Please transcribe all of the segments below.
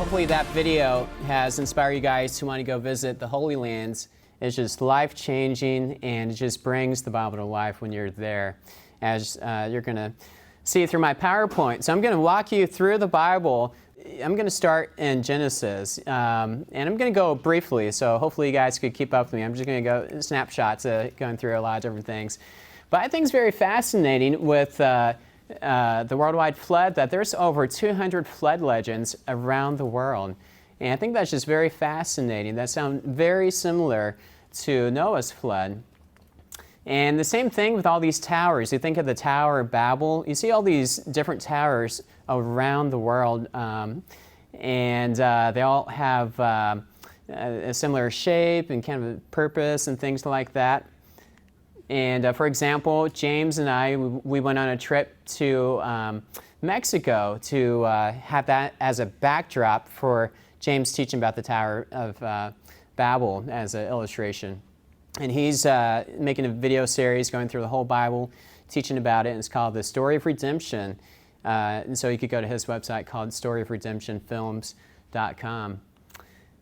Hopefully that video has inspired you guys to want to go visit the Holy Lands. It's just life-changing, and it just brings the Bible to life when you're there, as you're going to see through my PowerPoint. So I'm going to walk you through the Bible. I'm going to start in Genesis, and I'm going to go briefly, so hopefully you guys could keep up with me. I'm just going to go snapshots, going through a lot of different things. But I think it's very fascinating with the worldwide flood that there's over 200 flood legends around the world. And I think that's just very fascinating. That sounds very similar to Noah's flood. And the same thing with all these towers. You think of the Tower of Babel. You see all these different towers around the world, and they all have a similar shape and kind of a purpose and things like that. And for example, James and I, we went on a trip to Mexico to have that as a backdrop for James teaching about the Tower of Babel as an illustration. And he's making a video series going through the whole Bible, teaching about it, and it's called The Story of Redemption. And so you could go to his website called storyofredemptionfilms.com.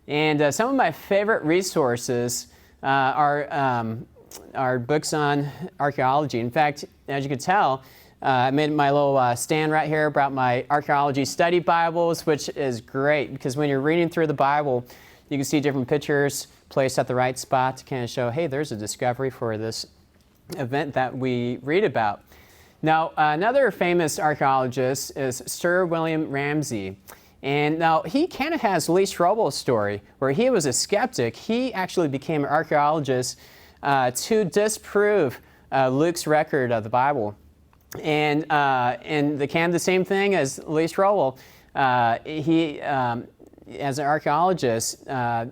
And some of my favorite resources are books on archaeology. In fact, as you can tell, I made my little stand right here, brought my archaeology study Bibles, which is great because when you're reading through the Bible, you can see different pictures placed at the right spot to kind of show, hey, there's a discovery for this event that we read about. Now, another famous archaeologist is Sir William Ramsay. And now he kind of has Lee Strobel's story, where he was a skeptic. He actually became an archaeologist to disprove Luke's record of the Bible. And the same thing as Lee Strobel. He, as an archaeologist,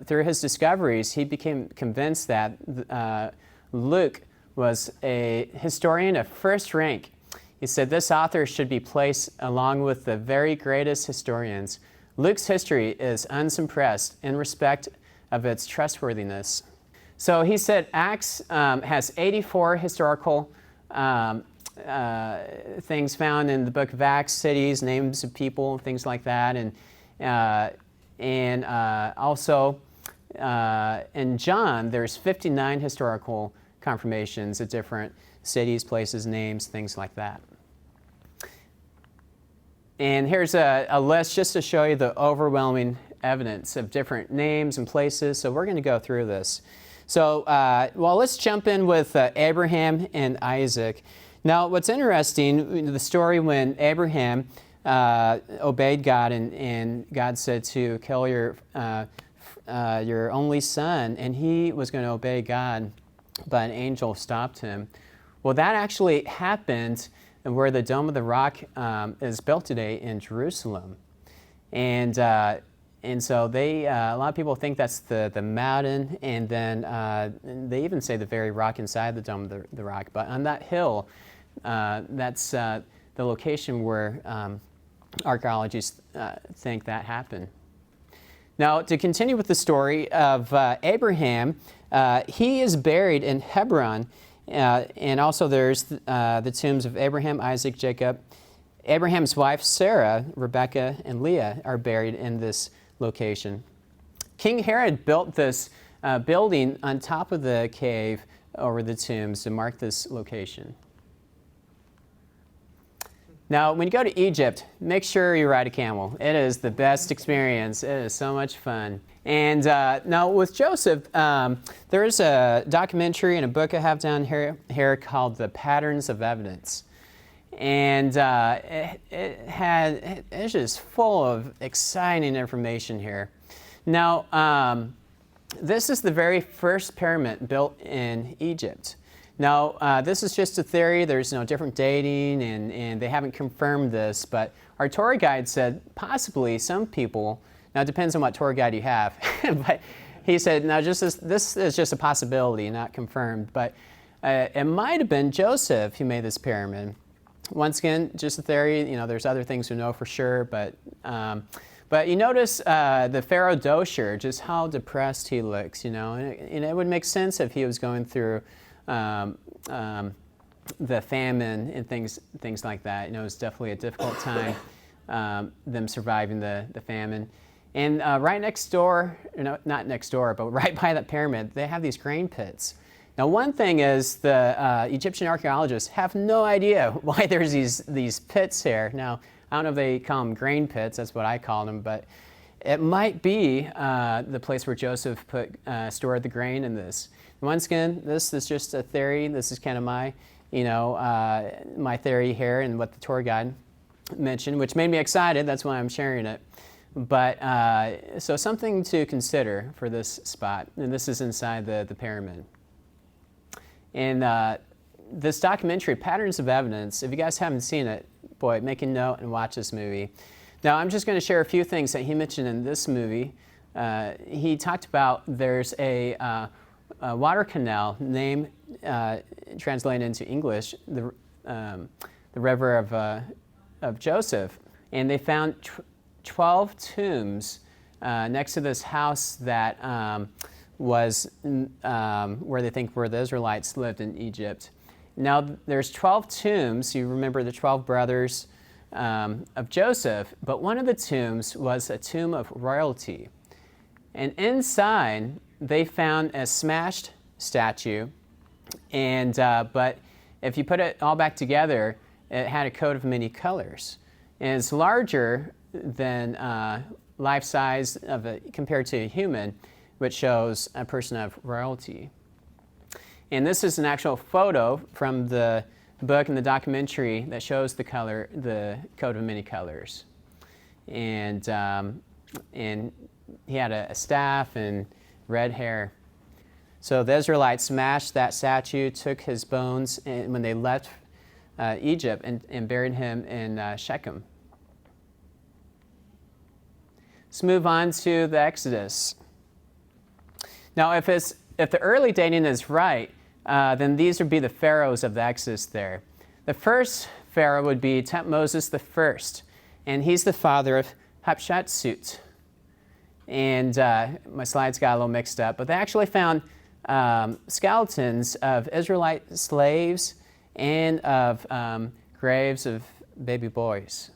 through his discoveries, he became convinced that Luke was a historian of first rank. He said this author should be placed along with the very greatest historians. Luke's history is unsuppressed in respect of its trustworthiness. So he said Acts has 84 historical things found in the book of Acts, cities, names of people, things like that. And also in John, there's 59 historical confirmations of different cities, places, names, things like that. And here's a list just to show you the overwhelming evidence of different names and places. So we're going to go through this. So, well, let's jump in with Abraham and Isaac. Now, what's interesting, the story when Abraham obeyed God and God said to kill your only son, and he was going to obey God, but an angel stopped him. Well, that actually happened where the Dome of the Rock is built today in Jerusalem. And so they, a lot of people think that's the mountain, and then they even say the very rock inside the Dome of the Rock. But on that hill, that's the location where archaeologists think that happened. Now, to continue with the story of Abraham, he is buried in Hebron, and also there's the tombs of Abraham, Isaac, Jacob. Abraham's wife, Sarah, Rebecca, and Leah are buried in this location. King Herod built this building on top of the cave over the tombs to mark this location. Now, when you go to Egypt, make sure you ride a camel. It is the best experience. It is so much fun. And now with Joseph, there's a documentary and a book I have down here called The Patterns of Evidence. And it's just full of exciting information here. Now, this is the very first pyramid built in Egypt. Now, this is just a theory. There's no different dating, and they haven't confirmed this, but our tour guide said possibly some people, now it depends on what tour guide you have, but he said, now this is just a possibility, not confirmed, but it might have been Joseph who made this pyramid. Once again, just a theory. You know, there's other things we know for sure, but you notice the Pharaoh Dosher, just how depressed he looks, you know, and it would make sense if he was going through the famine and things like that. You know, it was definitely a difficult time, them surviving the famine. And right next door, no, not next door, but right by that pyramid, they have these grain pits. Now, one thing is the Egyptian archaeologists have no idea why there's these pits here. Now, I don't know if they call them grain pits, that's what I call them, but it might be the place where Joseph stored the grain in this. Once again, this is just a theory. This is kind of my, my theory here and what the tour guide mentioned, which made me excited. That's why I'm sharing it. But so something to consider for this spot, and this is inside the pyramid. And this documentary, Patterns of Evidence, if you guys haven't seen it, boy, make a note and watch this movie. Now, I'm just going to share a few things that he mentioned in this movie. He talked about there's a water canal named, translated into English, the River of Joseph. And they found 12 tombs next to this house that was where they think where the Israelites lived in Egypt. Now, there's 12 tombs. You remember the 12 brothers of Joseph, but one of the tombs was a tomb of royalty. And inside, they found a smashed statue, and but if you put it all back together, it had a coat of many colors. And it's larger than life size compared to a human, which shows a person of royalty. And this is an actual photo from the book and the documentary that shows the coat of many colors. And he had a staff and red hair. So the Israelites smashed that statue, took his bones, and when they left Egypt, and buried him in Shechem. Let's move on to the Exodus. Now, if the early dating is right, then these would be the pharaohs of the Exodus there. The first pharaoh would be Moses I, and he's the father of Hatshepsut. And my slides got a little mixed up, but they actually found skeletons of Israelite slaves and of graves of baby boys.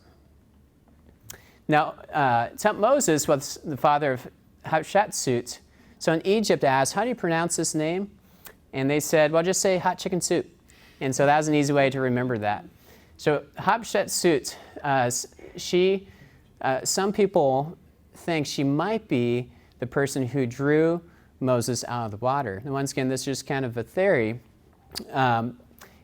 Now, Moses was the father of Hatshepsut. So in Egypt asked, how do you pronounce this name? And they said, well, just say hot chicken soup. And so that was an easy way to remember that. So Hatshepsut, some people think she might be the person who drew Moses out of the water. And once again, this is just kind of a theory. And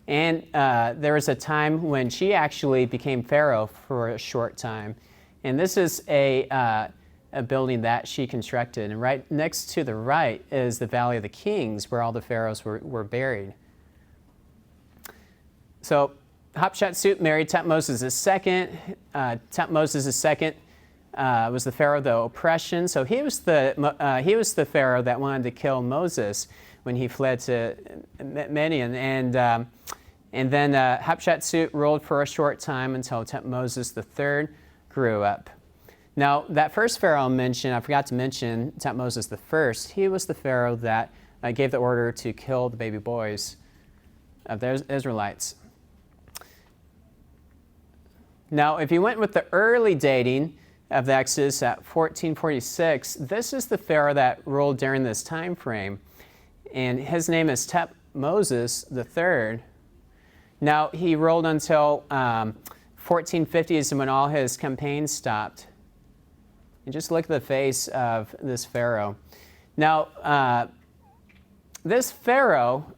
there was a time when she actually became Pharaoh for a short time. And this is a building that she constructed. And right next to the right is the Valley of the Kings, where all the pharaohs were buried. So Hatshepsut married Thutmose II. Thutmose II was the pharaoh of the oppression. So he was the pharaoh that wanted to kill Moses when he fled to Midian. And then Hatshepsut ruled for a short time until Thutmose III grew up. Now, that first pharaoh I mentioned, I forgot to mention Thutmose I. He was the pharaoh that gave the order to kill the baby boys of the Israelites. Now, if you went with the early dating of the Exodus at 1446, this is the pharaoh that ruled during this time frame, and his name is Thutmose III. Now, he ruled until 1450s, when all his campaigns stopped. And just look at the face of this pharaoh. Now, this pharaoh,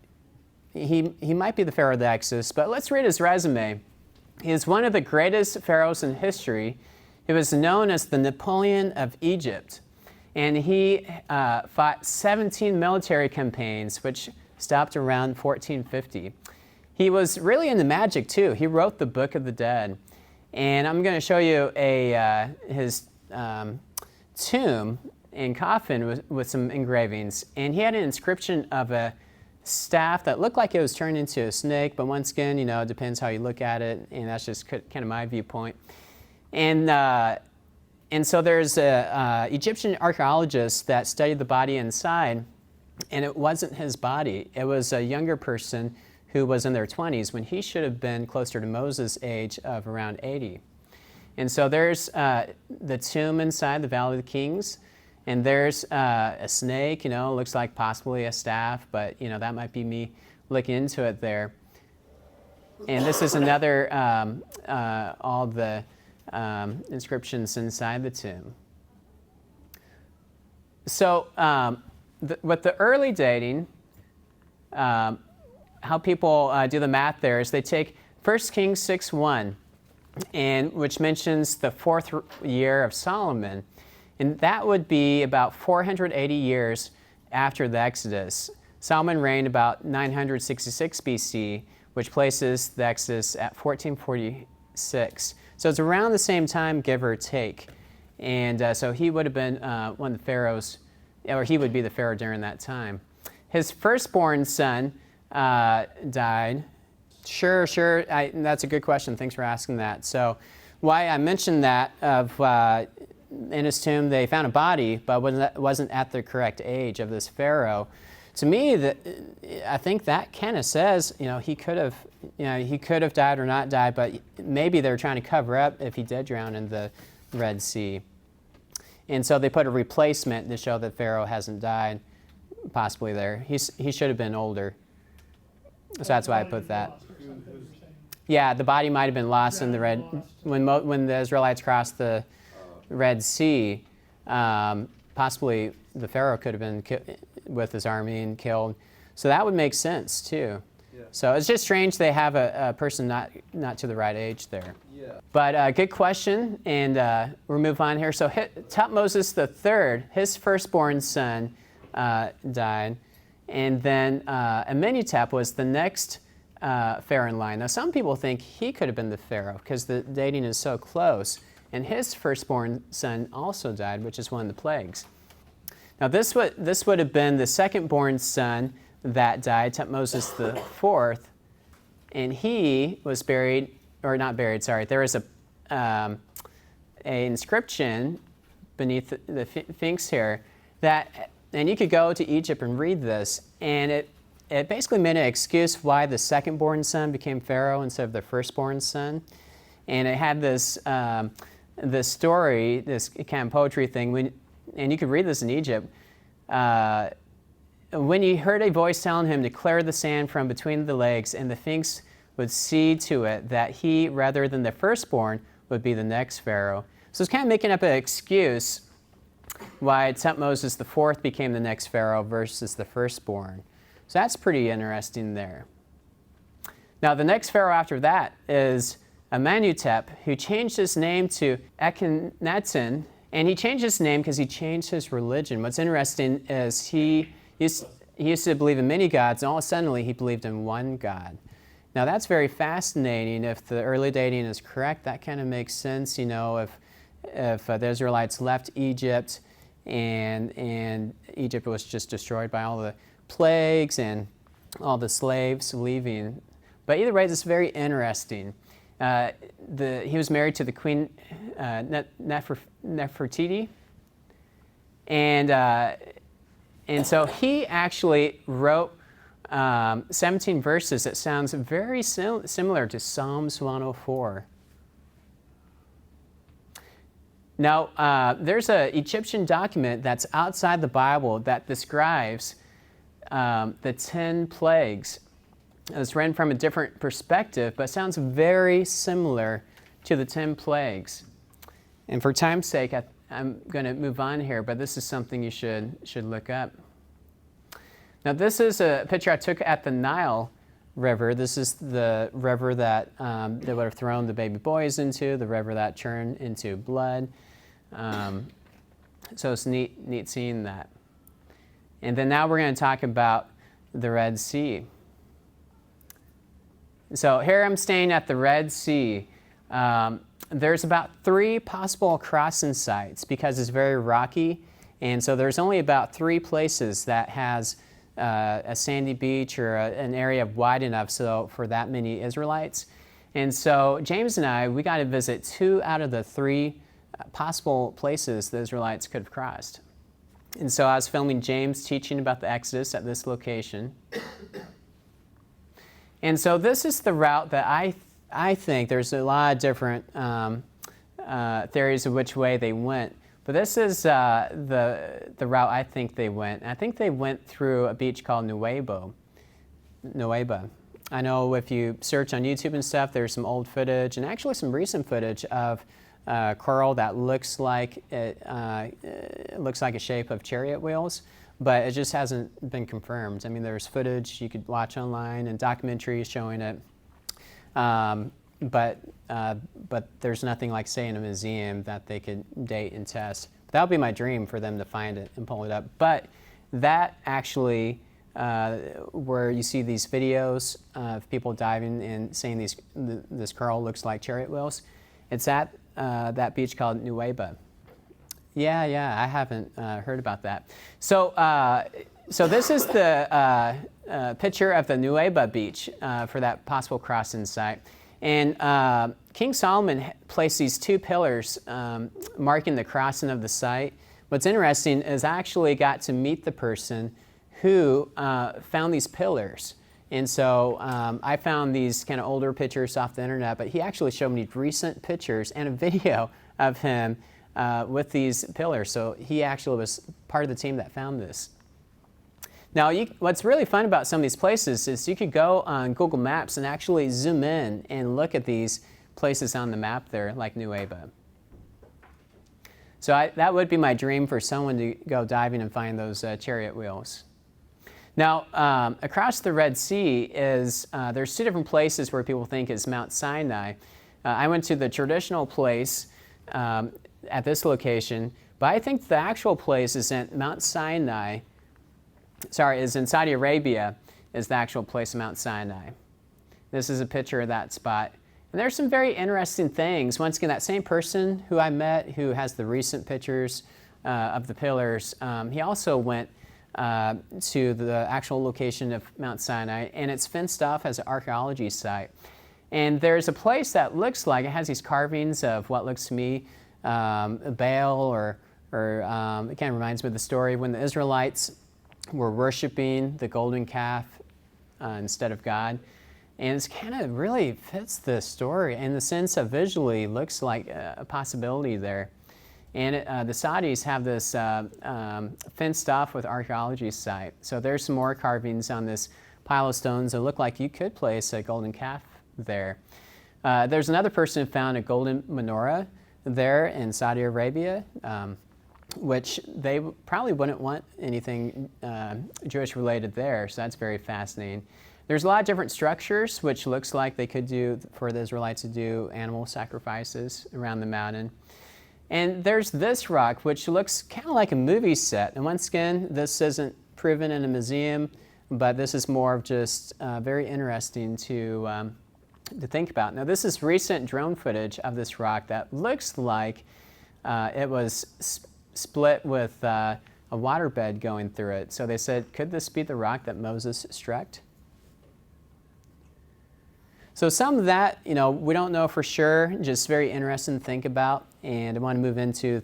he might be the pharaoh of the Exodus, but let's read his resume. He is one of the greatest pharaohs in history. He was known as the Napoleon of Egypt, and he fought 17 military campaigns, which stopped around 1450. He was really into magic, too. He wrote the Book of the Dead. And I'm going to show you his tomb and coffin with some engravings. And he had an inscription of a staff that looked like it was turned into a snake, but once again, it depends how you look at it, and that's just kind of my viewpoint. And so there's an Egyptian archaeologist that studied the body inside, and it wasn't his body. It was a younger person who was in their 20s when he should have been closer to Moses' age of around 80. And so there's the tomb inside the Valley of the Kings, and there's a snake, looks like possibly a staff, but, that might be me looking into it there. And this is another, all the inscriptions inside the tomb. So with the early dating, how people do the math there is they take 1 Kings 6:1, and which mentions the 4th year of Solomon, and that would be about 480 years after the Exodus. Solomon reigned about 966 BC, which places the Exodus at 1446. So it's around the same time, give or take. And so he would have been one of the pharaohs, or he would be the pharaoh during that time. His firstborn son died. Sure. That's a good question. Thanks for asking that. So why I mentioned that of in his tomb they found a body, but wasn't at the correct age of this pharaoh. To me, I think that kind of says, he could have died or not died, but maybe they're trying to cover up if he did drown in the Red Sea. And so they put a replacement to show that Pharaoh hasn't died, possibly there. He should have been older. So that's why I put that. Yeah, the body might have been lost in the when the Israelites crossed the Red Sea. Possibly the Pharaoh could have been with his army and killed. So that would make sense too. Yeah. So it's just strange they have a person not to the right age there. Yeah. But good question, and we'll move on here. So Tutmosis III, his firstborn son, died, and then Amenhotep was the next pharaoh in line. Now some people think he could have been the pharaoh because the dating is so close, and his firstborn son also died, which is one of the plagues. Now this would have been the second-born son that died, Tutmosis IV, and he was buried, or not buried, sorry. There is a inscription beneath the Sphinx here that, and you could go to Egypt and read this, and it basically made an excuse why the second-born son became pharaoh instead of the first-born son, and it had this story, this kind of poetry thing. And you could read this in Egypt. When he heard a voice telling him to clear the sand from between the legs, and the Sphinx would see to it that he, rather than the firstborn, would be the next pharaoh. So it's kind of making up an excuse why Tutmosis IV became the next pharaoh versus the firstborn. So that's pretty interesting there. Now the next pharaoh after that is Amenhotep, who changed his name to Akhenaten. And he changed his name because he changed his religion. What's interesting is he used to believe in many gods, and all of a sudden he believed in one God. Now that's very fascinating. If the early dating is correct, that kind of makes sense. If the Israelites left Egypt and Egypt was just destroyed by all the plagues and all the slaves leaving. But either way, it's very interesting. He was married to the queen Nefertiti, and so he actually wrote 17 verses that sounds very similar to Psalms 104. Now, there's an Egyptian document that's outside the Bible that describes the 10 plagues. It's written from a different perspective, but sounds very similar to the 10 plagues. And for time's sake, I'm going to move on here, but this is something you should look up. Now, this is a picture I took at the Nile River. This is the river that they would have thrown the baby boys into, the river that turned into blood. So it's neat seeing that. And then now we're going to talk about the Red Sea. So here I'm staying at the Red Sea. There's about 3 possible crossing sites because it's very rocky. And so there's only about 3 places that has a sandy beach or an area wide enough so for that many Israelites. And so James and I, we got to visit 2 out of the 3 possible places the Israelites could have crossed. And so I was filming James teaching about the Exodus at this location. And so this is the route that I think there's a lot of different theories of which way they went. But this is the route I think they went. I think they went through a beach called Nueva. I know if you search on YouTube and stuff, there's some old footage and actually some recent footage of coral that looks like it looks like a shape of chariot wheels, but it just hasn't been confirmed. I mean, there's footage you could watch online and documentaries showing it, but there's nothing like, say, in a museum that they could date and test. That would be my dream, for them to find it and pull it up. But that actually, where you see these videos of people diving and saying this coral looks like chariot wheels, it's at that beach called Nueva. Yeah, I haven't heard about that. So this is the picture of the Nueva beach for that possible crossing site. And King Solomon placed these two pillars marking the crossing of the site. What's interesting is I actually got to meet the person who found these pillars. And so I found these kind of older pictures off the internet, but he actually showed me recent pictures and a video of him with these pillars. So he actually was part of the team that found this. Now, what's really fun about some of these places is you could go on Google Maps and actually zoom in and look at these places on the map there, like Nueva. So that would be my dream, for someone to go diving and find those chariot wheels. Now, across the Red Sea is, there's two different places where people think is Mount Sinai. I went to the traditional place at this location, but I think the actual place is in Mount Sinai. Is in Saudi Arabia, is the actual place of Mount Sinai. This is a picture of that spot. And there's some very interesting things. Once again, that same person who I met, who has the recent pictures of the pillars, he also went to the actual location of Mount Sinai, and it's fenced off as an archaeology site. And there's a place that looks like it has these carvings of what looks to me a Baal, or it kind of reminds me of the story when the Israelites were worshiping the golden calf instead of God. And it kind of really fits the story in the sense of visually looks like a possibility there. And the Saudis have this fenced off with archaeology site. So there's some more carvings on this pile of stones that look like you could place a golden calf there. There's another person who found a golden menorah there in Saudi Arabia, which they probably wouldn't want anything Jewish related there, so that's very fascinating. There's a lot of different structures, which looks like they could do, for the Israelites to do animal sacrifices around the mountain. And there's this rock, which looks kind of like a movie set. And once again, this isn't proven in a museum, but this is more of just very interesting to think about. Now, this is recent drone footage of this rock that looks like it was split with a waterbed going through it. So they said, could this be the rock that Moses struck? So some of that, we don't know for sure, just very interesting to think about. And I want to move into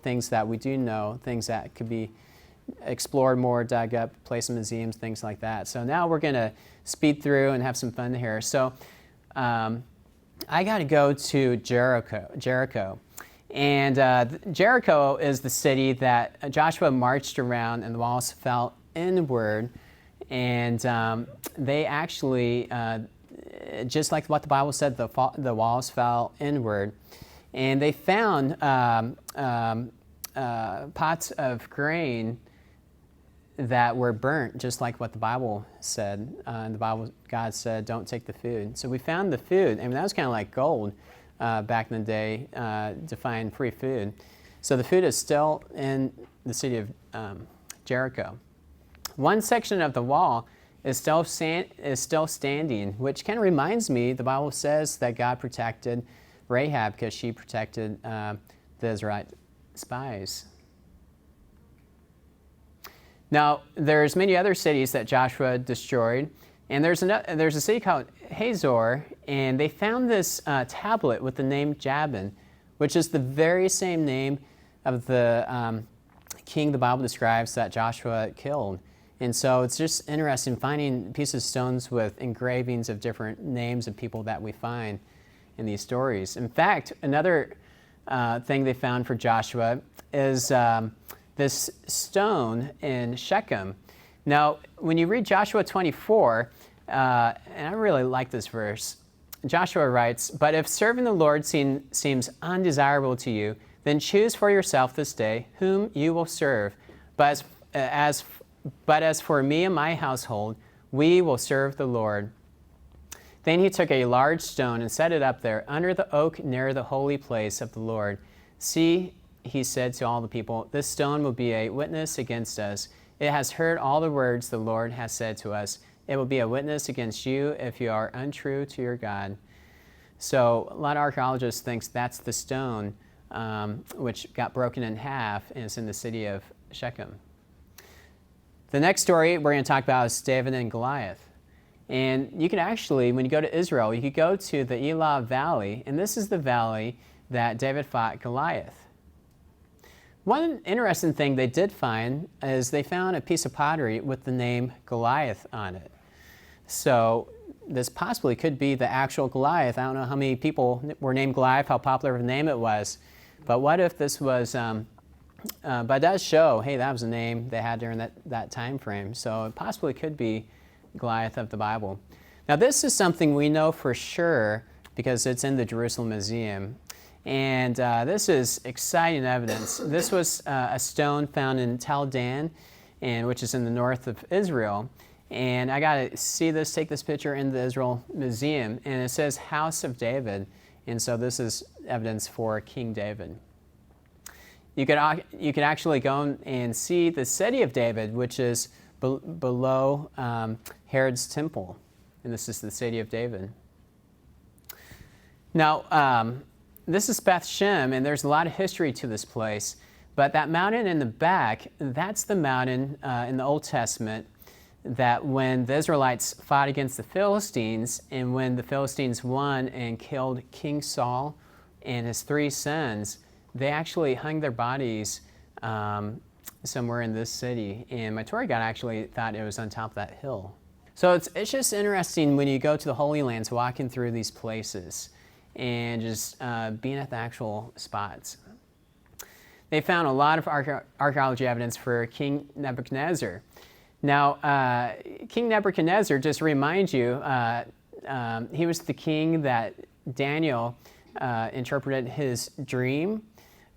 things that we do know, things that could be explored more, dug up, placed in museums, things like that. So now we're going to speed through and have some fun here. So I got to go to Jericho. And Jericho is the city that Joshua marched around and the walls fell inward. And they actually, just like what the Bible said, the walls fell inward. And they found pots of grain that were burnt, just like what the Bible said. In the Bible, God said, don't take the food. So we found the food, and that was kind of like gold back in the day to find free food. So the food is still in the city of Jericho. One section of the wall is still standing, which kind of reminds me, the Bible says that God protected Rahab because she protected the Israelite spies. Now, there's many other cities that Joshua destroyed, and there's a city called Hazor, and they found this tablet with the name Jabin, which is the very same name of the king the Bible describes that Joshua killed. And so it's just interesting finding pieces of stones with engravings of different names of people that we find in these stories. In fact, another thing they found for Joshua is this stone in Shechem. Now, when you read Joshua 24, and I really like this verse, Joshua writes, "But if serving the Lord seems undesirable to you, then choose for yourself this day whom you will serve. But as for me and my household, we will serve the Lord." Then he took a large stone and set it up there under the oak near the holy place of the Lord. "See," he said to all the people, "this stone will be a witness against us. It has heard all the words the Lord has said to us. It will be a witness against you if you are untrue to your God." So a lot of archaeologists think that's the stone which got broken in half and is in the city of Shechem. The next story we're going to talk about is David and Goliath. And you can actually, when you go to Israel, you could go to the Elah Valley, and this is the valley that David fought Goliath. One interesting thing they did find is they found a piece of pottery with the name Goliath on it. So this possibly could be the actual Goliath. I don't know how many people were named Goliath, how popular of a name it was. But what if this was, but it does show, hey, that was a name they had during that time frame. So it possibly could be Goliath of the Bible. Now this is something we know for sure because it's in the Jerusalem Museum. And this is exciting evidence. This was a stone found in Tel Dan, which is in the north of Israel. And I got to see this, take this picture in the Israel Museum. And it says House of David. And so this is evidence for King David. You could actually go and see the city of David, which is below Herod's temple. And this is the city of David. Now, this is Beth Shem, and there's a lot of history to this place. But that mountain in the back, that's the mountain in the Old Testament that when the Israelites fought against the Philistines, and when the Philistines won and killed King Saul and his 3 sons, they actually hung their bodies somewhere in this city. And my tour guide actually thought it was on top of that hill. So it's just interesting when you go to the Holy Lands, walking through these places and just being at the actual spots. They found a lot of archaeology evidence for King Nebuchadnezzar. Now, King Nebuchadnezzar, just to remind you, he was the king that Daniel interpreted his dream,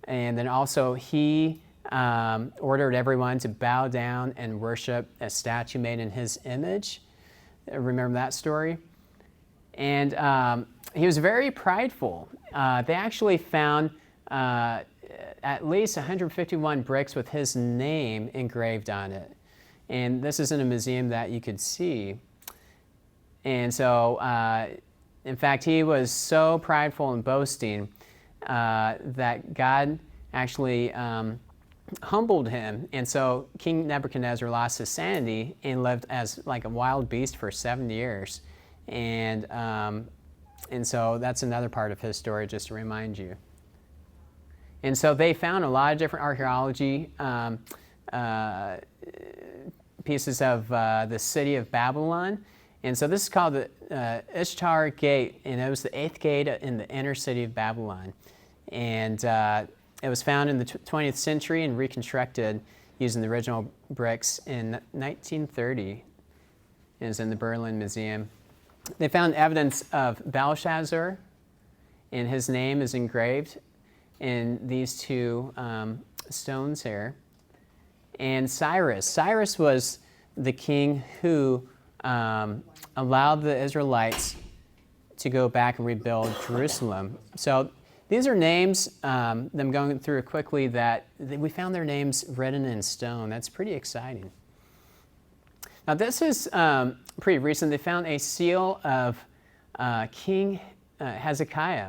and then also he ordered everyone to bow down and worship a statue made in his image. Remember that story? And he was very prideful. They actually found at least 151 bricks with his name engraved on it. And this is in a museum that you could see. And so, in fact, he was so prideful and boasting that God actually humbled him. And so King Nebuchadnezzar lost his sanity and lived as like a wild beast for 7 years. And so that's another part of his story, just to remind you. And so they found a lot of different archaeology pieces of the city of Babylon. And so this is called the Ishtar Gate, and it was the 8th gate in the inner city of Babylon. And it was found in the 20th century and reconstructed using the original bricks in 1930. It is in the Berlin Museum. They found evidence of Belshazzar, and his name is engraved in these 2 stones here. And Cyrus. Cyrus was the king who allowed the Israelites to go back and rebuild Jerusalem. So these are names, I'm going through it quickly, that we found their names written in stone. That's pretty exciting. Now this is pretty recent. They found a seal of King Hezekiah.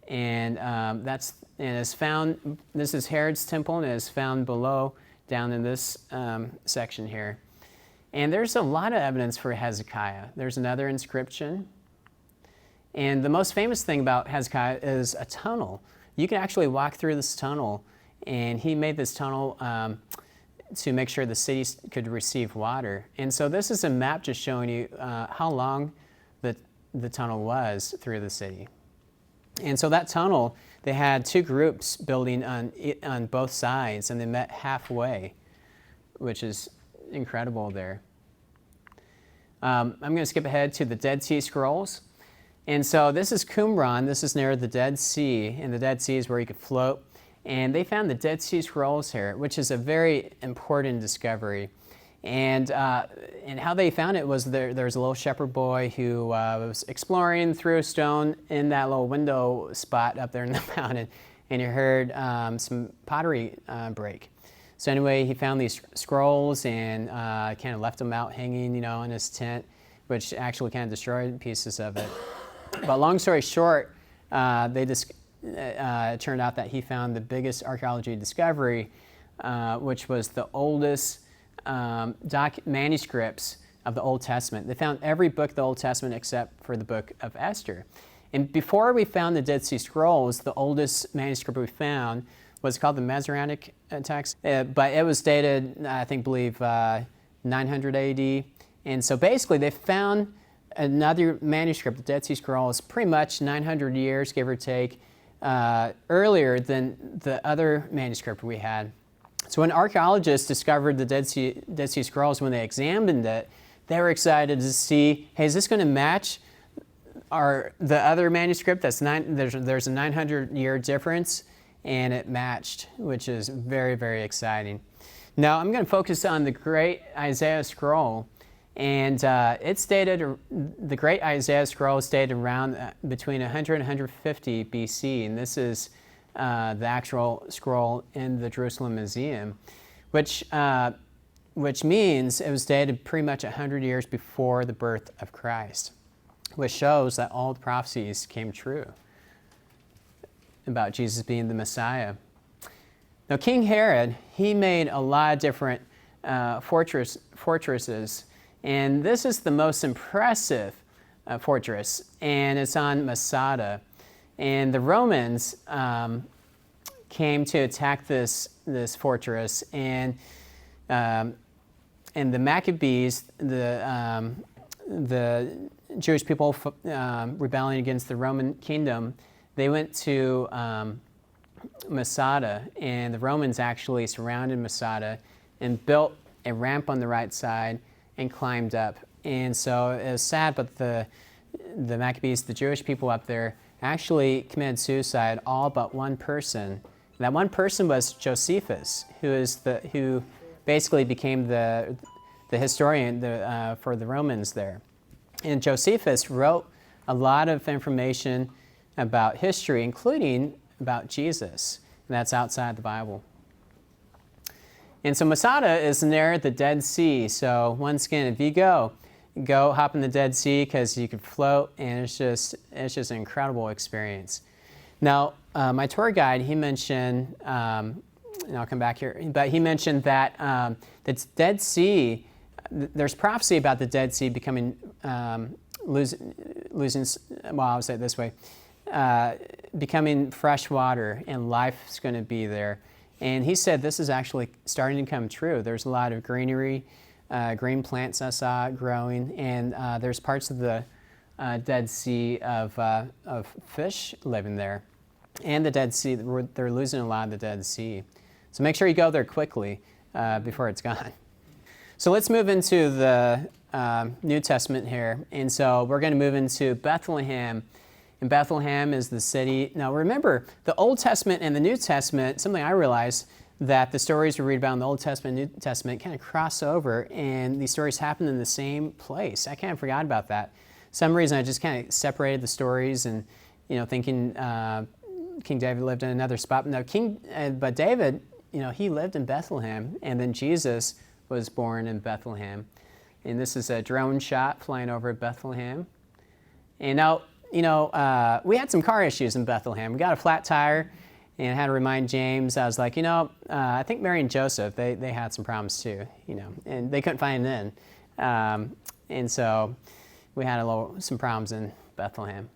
And it's found, this is Herod's temple, and it is found below, down in this section here. And there's a lot of evidence for Hezekiah. There's another inscription. And the most famous thing about Hezekiah is a tunnel. You can actually walk through this tunnel, and he made this tunnel to make sure the city could receive water. And so this is a map just showing you how long the tunnel was through the city. And so that tunnel, they had two groups building on both sides, and they met halfway, which is incredible there. I'm going to skip ahead to the Dead Sea Scrolls. And so this is Qumran. This is near the Dead Sea, and the Dead Sea is where you could float. And they found the Dead Sea Scrolls here, which is a very important discovery. And how they found it was there's a little shepherd boy who was exploring through a stone in that little window spot up there in the mountain, and he heard some pottery break. So anyway, he found these scrolls and kind of left them out hanging, in his tent, which actually kind of destroyed pieces of it. But long story short, it turned out that he found the biggest archaeology discovery, which was the oldest manuscripts of the Old Testament. They found every book of the Old Testament except for the book of Esther. And before we found the Dead Sea Scrolls, the oldest manuscript we found was called the Masoretic text, but it was dated, I believe 900 AD. And so basically they found another manuscript, the Dead Sea Scrolls, pretty much 900 years, give or take, earlier than the other manuscript we had. So when archaeologists discovered the Dead Sea Scrolls, when they examined it, they were excited to see, hey, is this going to match the other manuscript? There's a 900-year difference, and it matched, which is very, very exciting. Now I'm going to focus on the Great Isaiah Scroll, and the Great Isaiah Scroll is dated around between 100 and 150 BC, and this is the actual scroll in the Jerusalem Museum, which means it was dated pretty much 100 years before the birth of Christ, which shows that all the prophecies came true about Jesus being the Messiah. Now, King Herod, he made a lot of different fortresses, and this is the most impressive fortress, and it's on Masada. And the Romans came to attack this fortress, and the Maccabees, the Jewish people rebelling against the Roman kingdom, they went to Masada, and the Romans actually surrounded Masada and built a ramp on the right side and climbed up. And so it was sad, but the Maccabees, the Jewish people up there, actually committed suicide, all but one person. That one person was Josephus, who basically became the historian for the Romans there. And Josephus wrote a lot of information about history, including about Jesus, and that's outside the Bible. And so Masada is near the Dead Sea. So once again, if you go hop in the Dead Sea, because you could float, and it's just an incredible experience. Now, my tour guide, he mentioned, and I'll come back here, but he mentioned that the Dead Sea, there's prophecy about the Dead Sea becoming, losing, well, I'll say it this way, becoming fresh water, and life's going to be there. And he said this is actually starting to come true. There's a lot of greenery, green plants I saw growing, and there's parts of the Dead Sea of fish living there. And the Dead Sea, they're losing a lot of the Dead Sea. So make sure you go there quickly before it's gone. So let's move into the New Testament here. And so we're going to move into Bethlehem. And Bethlehem is the city. Now remember, the Old Testament and the New Testament, something I realized, that the stories we read about in the Old Testament and New Testament kind of cross over, and these stories happen in the same place. I kind of forgot about that. Some reason I just kind of separated the stories, and thinking King David lived in another spot. No, but David, he lived in Bethlehem, and then Jesus was born in Bethlehem. And this is a drone shot flying over Bethlehem. And now, we had some car issues in Bethlehem. We got a flat tire, and I had to remind James. I was like, I think Mary and Joseph, they had some problems too, and they couldn't find an inn. And so we had some problems in Bethlehem.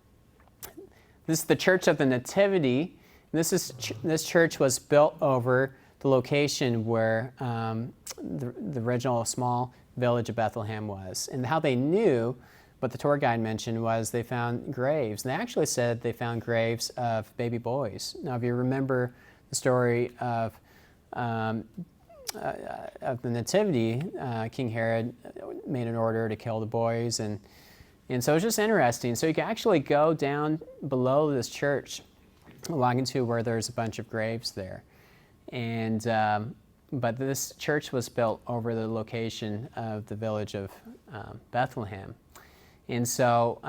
This is the Church of the Nativity. This church was built over the location where the original small village of Bethlehem was. And how they knew what the tour guide mentioned was they found graves. And they actually said they found graves of baby boys. Now, if you remember the story of the Nativity, King Herod made an order to kill the boys. And so it's just interesting. So you can actually go down below this church, along into where there's a bunch of graves there. And but this church was built over the location of the village of Bethlehem. And so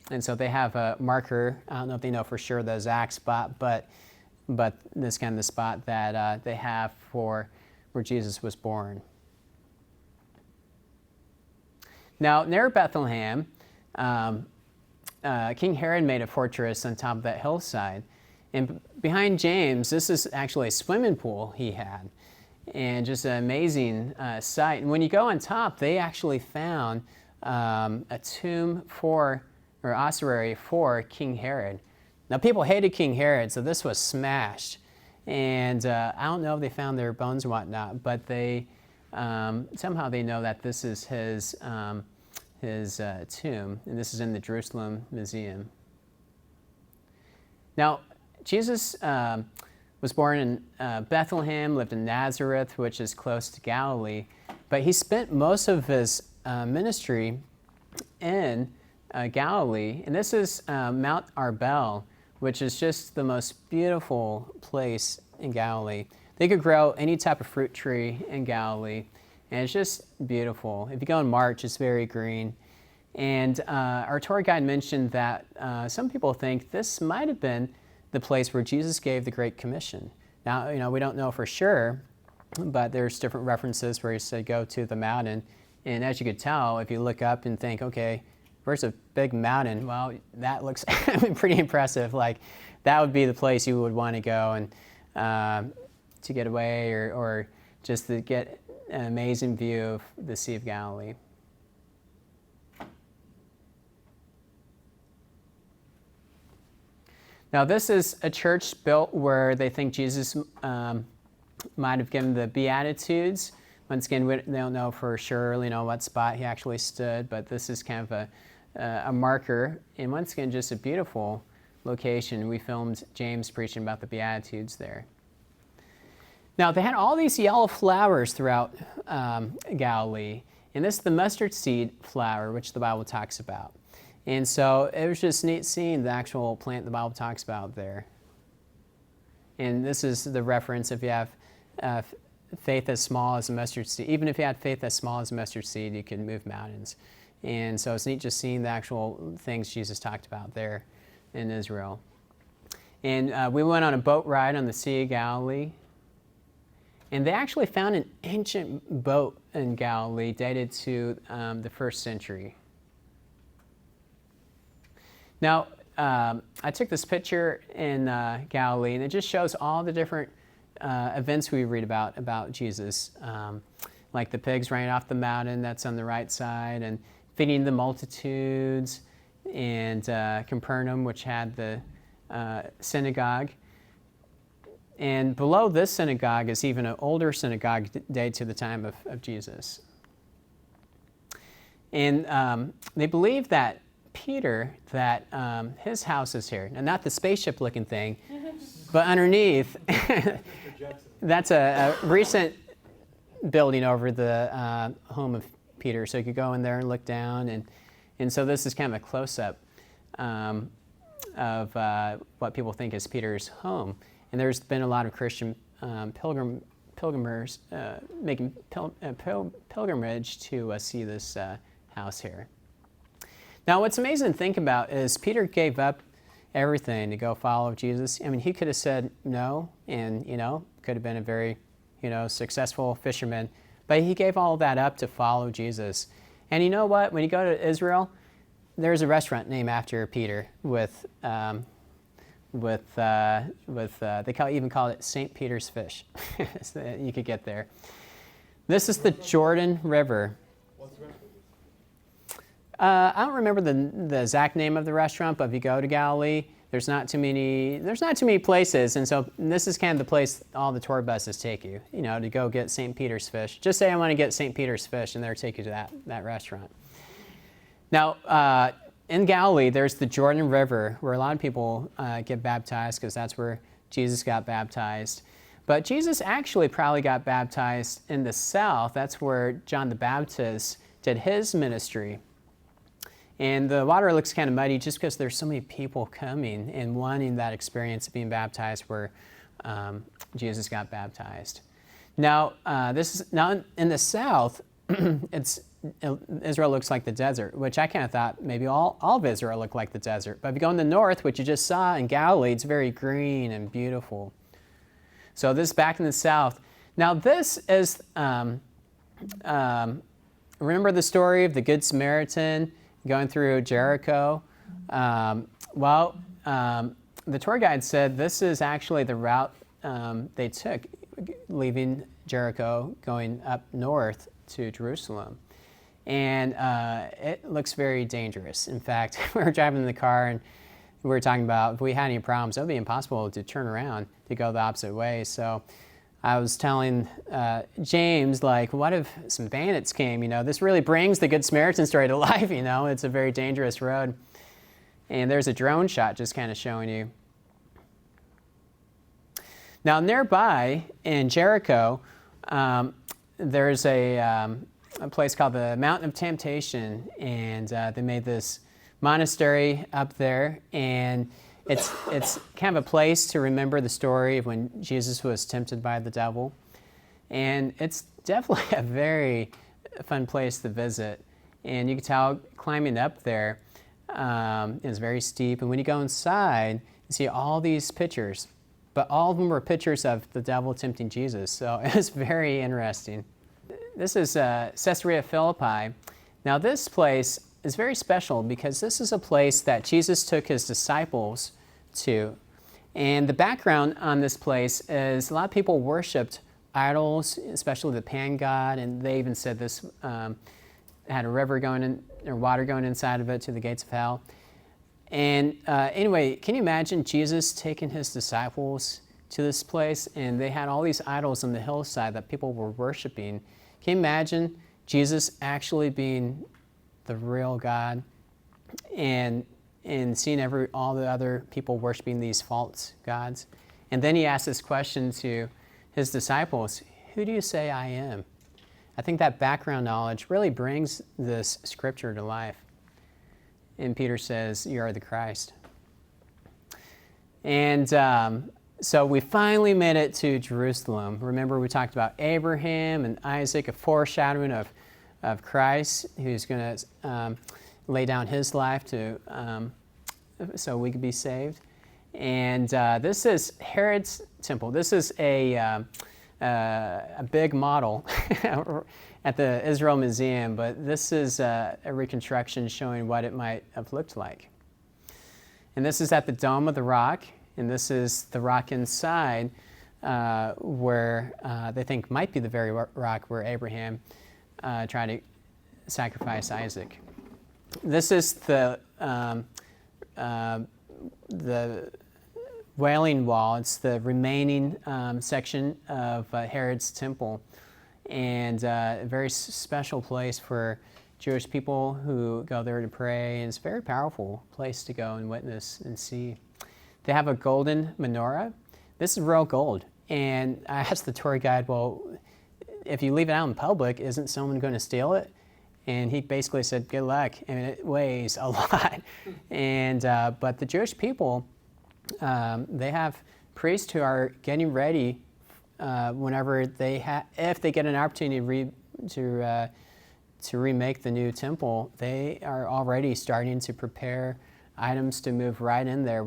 they have a marker. I don't know if they know for sure the exact spot, but this is kind of the spot that they have for where Jesus was born. Now, near Bethlehem, King Herod made a fortress on top of that hillside. And behind James, this is actually a swimming pool he had. And just an amazing sight. And when you go on top, they actually found a tomb or ossuary for King Herod. Now, people hated King Herod, so this was smashed. And I don't know if they found their bones and whatnot, but they somehow they know that this is his tomb, and this is in the Jerusalem Museum. Now, Jesus was born in Bethlehem, lived in Nazareth, which is close to Galilee, but he spent most of his ministry in Galilee, and this is Mount Arbel, which is just the most beautiful place in Galilee. They could grow any type of fruit tree in Galilee, and it's just beautiful. If you go in March, it's very green. And our tour guide mentioned that some people think this might have been the place where Jesus gave the Great Commission. Now, we don't know for sure, but there's different references where he said, go to the mountain. And as you could tell, if you look up and think, okay, where's a big mountain? Well, that looks pretty impressive. Like, that would be the place you would want to go and to get away or just to get an amazing view of the Sea of Galilee. Now, this is a church built where they think Jesus might have given the Beatitudes. Once again, they don't know for sure, what spot he actually stood, but this is kind of a marker. And once again, just a beautiful location. We filmed James preaching about the Beatitudes there. Now, they had all these yellow flowers throughout Galilee, and this is the mustard seed flower, which the Bible talks about. And so it was just neat seeing the actual plant the Bible talks about there. And this is the reference if you have faith as small as a mustard seed. Even if you had faith as small as a mustard seed, you could move mountains. And so it's neat just seeing the actual things Jesus talked about there in Israel. And we went on a boat ride on the Sea of Galilee. And they actually found an ancient boat in Galilee dated to the 1st century. Now, I took this picture in Galilee, and it just shows all the different events we read about Jesus, like the pigs running off the mountain, that's on the right side, and feeding the multitudes, and Capernaum, which had the synagogue. And below this synagogue is even an older synagogue dated to the time of Jesus. And they believe that Peter, that his house is here. And not the spaceship-looking thing, but underneath, that's a recent building over the home of Peter. So you could go in there and look down. And so this is kind of a close-up of what people think is Peter's home. And there's been a lot of Christian pilgrims making pilgrimage to see this house here. Now, what's amazing to think about is Peter gave up everything to go follow Jesus. I mean, he could have said no and, could have been a very, successful fisherman. But he gave all of that up to follow Jesus. And you know what? When you go to Israel, there's a restaurant named after Peter they even call it St. Peter's Fish. So you could get there. This is the Jordan River. I don't remember the exact name of the restaurant, but if you go to Galilee, there's not too many places, and so this is kind of the place all the tour buses take you, to go get St. Peter's Fish. Just say I want to get St. Peter's Fish, and they'll take you to that restaurant. Now, in Galilee, there's the Jordan River, where a lot of people get baptized because that's where Jesus got baptized. But Jesus actually probably got baptized in the south. That's where John the Baptist did his ministry. And the water looks kind of muddy just because there's so many people coming and wanting that experience of being baptized where Jesus got baptized. Now, now in the south, Israel looks like the desert, which I kind of thought maybe all of Israel looked like the desert. But if you go in the north, which you just saw in Galilee, it's very green and beautiful. So this is back in the south. Now this is, remember the story of the Good Samaritan going through Jericho? The tour guide said this is actually the route they took, leaving Jericho, going up north to Jerusalem. And it looks very dangerous. In fact, we were driving in the car and we were talking about if we had any problems, it would be impossible to turn around to go the opposite way. So I was telling James, like, what if some bandits came? You know, this really brings the Good Samaritan story to life, you know. It's a very dangerous road. And there's a drone shot just kind of showing you. Now, nearby in Jericho, there's a place called the Mountain of Temptation, and they made this monastery up there, and it's kind of a place to remember the story of when Jesus was tempted by the devil. And it's definitely a very fun place to visit. And you can tell climbing up there is very steep. And when you go inside, you see all these pictures. But all of them were pictures of the devil tempting Jesus. So it was very interesting. This is Caesarea Philippi. Now this place is very special because this is a place that Jesus took his disciples to. And the background on this place is a lot of people worshipped idols, especially the pan god, and they even said this had a river going in, or water going inside of it to the gates of hell. And anyway, can you imagine Jesus taking his disciples to this place, and they had all these idols on the hillside that people were worshiping? Can you imagine Jesus actually being the real God and seeing all the other people worshiping these false gods? And then he asked this question to his disciples, who do you say I am? I think that background knowledge really brings this scripture to life. And Peter says, you are the Christ. And so we finally made it to Jerusalem. Remember, we talked about Abraham and Isaac, a foreshadowing of Christ, who's going to lay down his life so we could be saved. And this is Herod's temple. This is a big model at the Israel Museum, but this is a reconstruction showing what it might have looked like. And this is at the Dome of the Rock, and this is the rock inside where they think might be the very rock where Abraham tried to sacrifice Isaac. This is the Wailing Wall. It's the remaining section of Herod's temple, and a very special place for Jewish people who go there to pray. And it's a very powerful place to go and witness and see. They have a golden menorah. This is real gold. And I asked the tour guide, well, if you leave it out in public, isn't someone going to steal it? And he basically said, good luck. I mean, it weighs a lot. And but the Jewish people, they have priests who are getting ready whenever if they get an opportunity to remake the new temple. They are already starting to prepare items to move right in there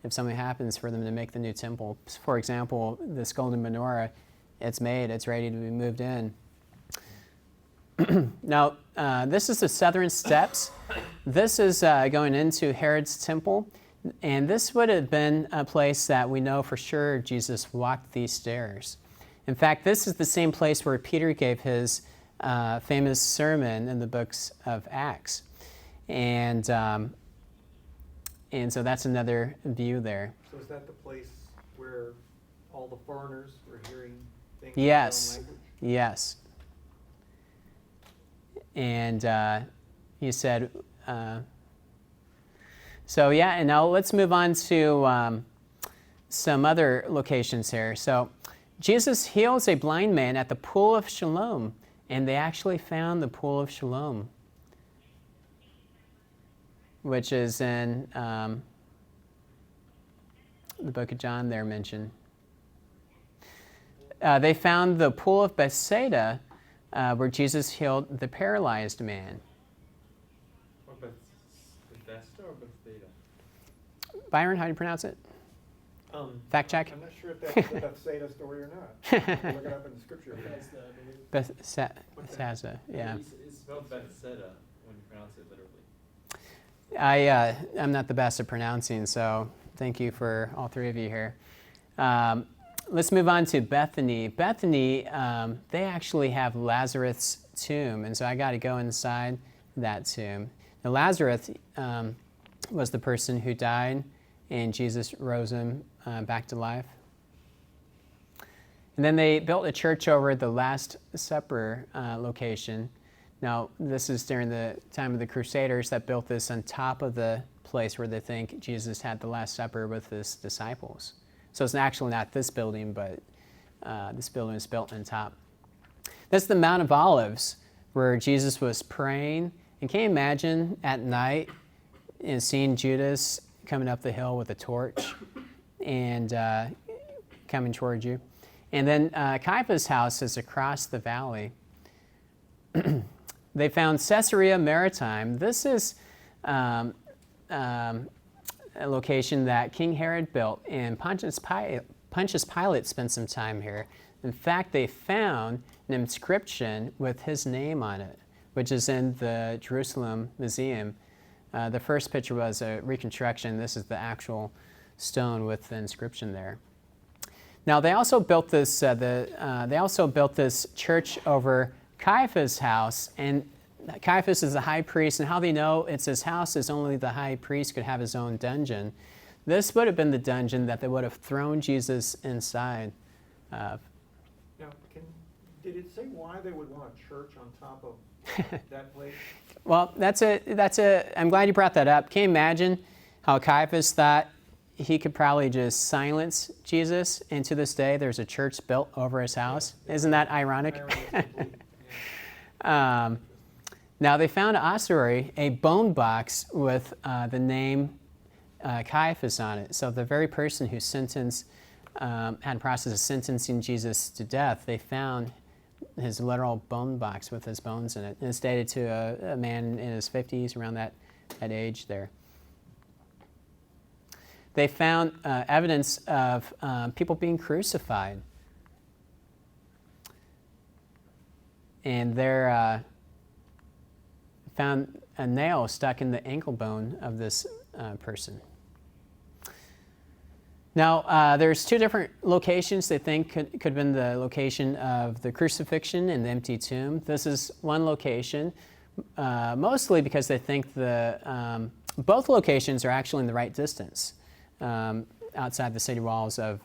if something happens for them to make the new temple. For example, this golden menorah, it's made, it's ready to be moved in. Now, this is the southern steps. This is going into Herod's temple. And this would have been a place that we know for sure Jesus walked these stairs. In fact, this is the same place where Peter gave his famous sermon in the books of Acts. And so that's another view there. So is that the place where all the foreigners were hearing things Yes. in their own language? Yes. And he said, so yeah, and now let's move on to some other locations here. So Jesus heals a blind man at the pool of Siloam, and they actually found the pool of Siloam, which is in the book of John there mentioned. They found the pool of Bethsaida, where Jesus healed the paralyzed man. Bethesda or Bethsaida? Byron, how do you pronounce it? Fact check. I'm not sure if that's the Bethsaida story or not. Look it up in the scripture. Bethsaida, yeah. It's spelled Bethsaida when you pronounce it literally. I'm not the best at pronouncing, so thank you for all three of you here. Let's move on to Bethany. Bethany, they actually have Lazarus' tomb, and so I got to go inside that tomb. Now, Lazarus was the person who died, and Jesus rose him back to life. And then they built a church over at the Last Supper location. Now, this is during the time of the Crusaders that built this on top of the place where they think Jesus had the Last Supper with his disciples. So it's actually not this building, but this building is built on top. That's the Mount of Olives, where Jesus was praying. And can you imagine at night and seeing Judas coming up the hill with a torch and coming towards you? And then Caiaphas' house is across the valley. They found Caesarea Maritime. This is a location that King Herod built, and Pontius Pilate spent some time here. In fact, they found an inscription with his name on it, which is in the Jerusalem Museum. The first picture was a reconstruction. This is the actual stone with the inscription there. Now, they also built this. They also built this church over Caiaphas' house, and Caiaphas is the high priest, and how they know it's his house is only the high priest could have his own dungeon. This would have been the dungeon that they would have thrown Jesus inside of. Now, did it say why they would want a church on top of that place? Well, I'm glad you brought that up. Can you imagine how Caiaphas thought he could probably just silence Jesus, and to this day there's a church built over his house? Isn't that ironic? Now, they found an ossuary, a bone box with the name Caiaphas on it. So the very person who had a process of sentencing Jesus to death, they found his literal bone box with his bones in it. And it's dated to a man in his 50s, around that age there. They found evidence of people being crucified. And they're found a nail stuck in the ankle bone of this person. Now, there's two different locations they think could have been the location of the crucifixion and the empty tomb. This is one location, mostly because they think both locations are actually in the right distance outside the city walls of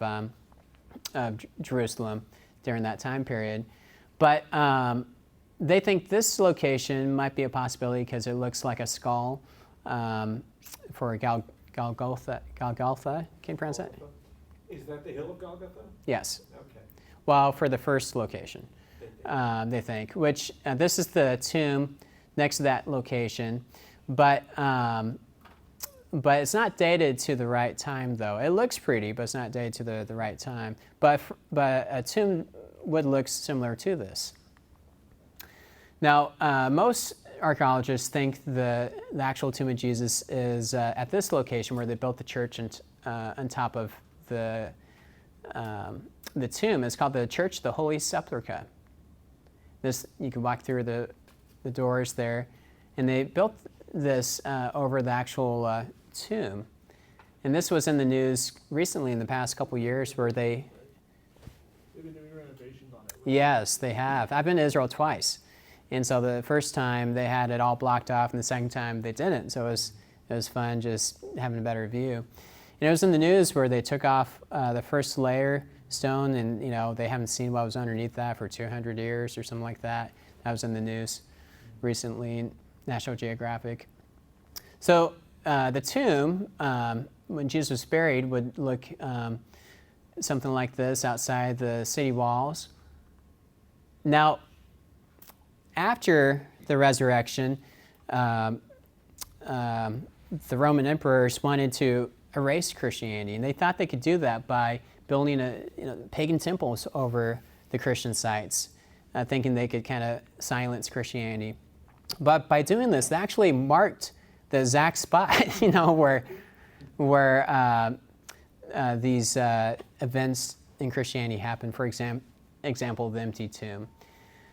Jerusalem during that time period. But they think this location might be a possibility because it looks like a skull for Golgotha. Can you pronounce that? Is that the hill of Golgotha? Yes. Okay. Well, for the first location, they think. Which this is the tomb next to that location, but it's not dated to the right time, though. It looks pretty, but it's not dated to the right time. But a tomb would look similar to this. Now, most archaeologists think the actual tomb of Jesus is at this location where they built the church on top of the tomb. It's called the Church of the Holy Sepulchre. This, you can walk through the doors there, and they built this over the actual tomb. And this was in the news recently in the past couple years where they've been doing renovations on it. Yes, they have. I've been to Israel twice. And so the first time they had it all blocked off, and the second time they didn't. So it was fun just having a better view. And it was in the news where they took off the first layer stone, and they haven't seen what was underneath that for 200 years or something like that. That was in the news recently. National Geographic. So the tomb, when Jesus was buried, would look something like this outside the city walls. Now, after the resurrection, the Roman emperors wanted to erase Christianity, and they thought they could do that by building pagan temples over the Christian sites, thinking they could kind of silence Christianity. But by doing this, they actually marked the exact spot, where these events in Christianity happened. For example, the empty tomb.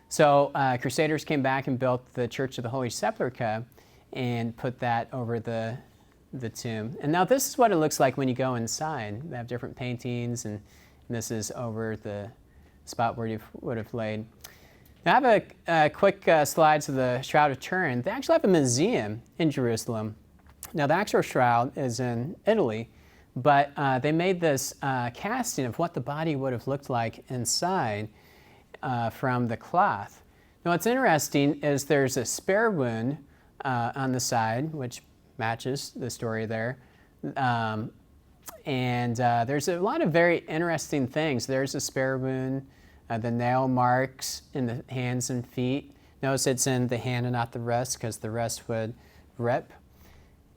So Crusaders came back and built the Church of the Holy Sepulchre and put that over the tomb. And now this is what it looks like when you go inside. They have different paintings, and this is over the spot where you would have laid. Now I have a quick slides of the Shroud of Turin. They actually have a museum in Jerusalem. Now the actual shroud is in Italy, but they made this casting of what the body would have looked like inside from the cloth. Now what's interesting is there's a spare wound on the side, which matches the story there. And there's a lot of very interesting things. There's a spare wound, the nail marks in the hands and feet. Notice it's in the hand and not the wrist, because the wrist would rip.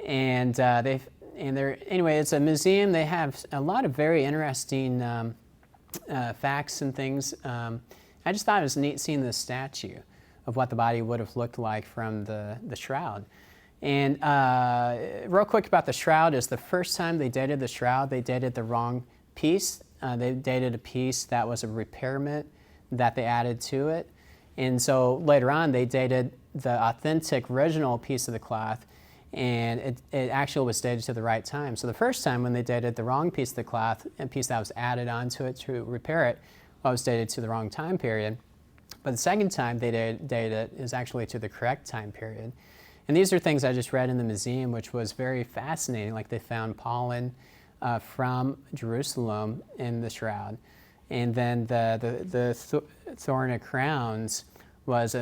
And anyway, it's a museum. They have a lot of very interesting facts and things. I just thought it was neat seeing this statue of what the body would have looked like from the shroud. And real quick about the shroud is the first time they dated the shroud, they dated the wrong piece. They dated a piece that was a repairment that they added to it. And so later on, they dated the authentic original piece of the cloth, and it actually was dated to the right time. So the first time when they dated the wrong piece of the cloth, a piece that was added onto it to repair it, was dated to the wrong time period. But the second time they dated it is actually to the correct time period. And these are things I just read in the museum, which was very fascinating. Like they found pollen from Jerusalem in the shroud. And then the thorn of crowns was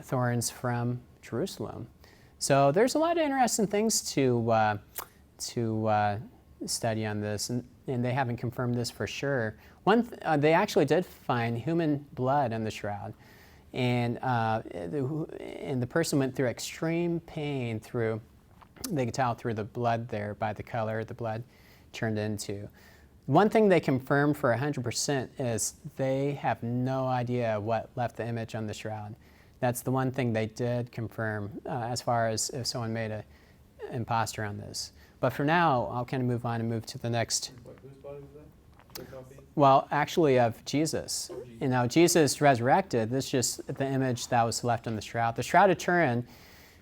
thorns from Jerusalem. So there's a lot of interesting things to study on this, and they haven't confirmed this for sure. They actually did find human blood in the shroud, and the person went through extreme pain they could tell through the blood there by the color the blood turned into. One thing they confirmed for 100% is they have no idea what left the image on the shroud. That's the one thing they did confirm as far as if someone made an imposter on this. But for now, I'll kind of move on and move to the next. Whose body was that? The copy? Well, actually of Jesus. And now Jesus resurrected. This is just the image that was left on the shroud. The Shroud of Turin,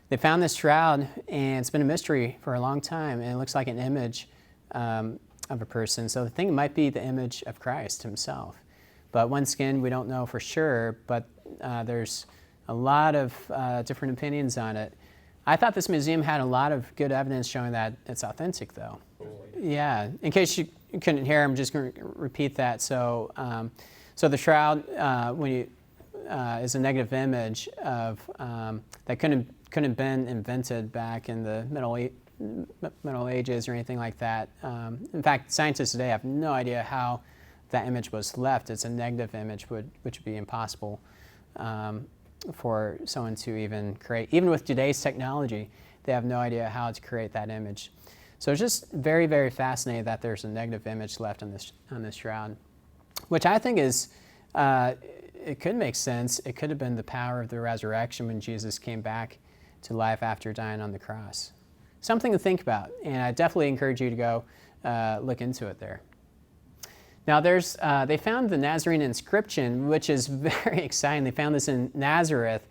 they found this shroud, and it's been a mystery for a long time, and it looks like an image of a person. So the thing might be the image of Christ himself. But once again, we don't know for sure, but there's a lot of different opinions on it. I thought this museum had a lot of good evidence showing that it's authentic, though. Yeah, in case you couldn't hear, I'm just going to repeat that. So, the shroud is a negative image of that couldn't have been invented back in the Middle Ages or anything like that. In fact, scientists today have no idea how that image was left. It's a negative image, which would be impossible for someone to even create. Even with today's technology, they have no idea how to create that image. So it's just very, very fascinating that there's a negative image left on this shroud, which I think is, it could make sense. It could have been the power of the resurrection when Jesus came back to life after dying on the cross. Something to think about, and I definitely encourage you to go look into it there. Now they found the Nazarene inscription, which is very exciting. They found this in Nazareth,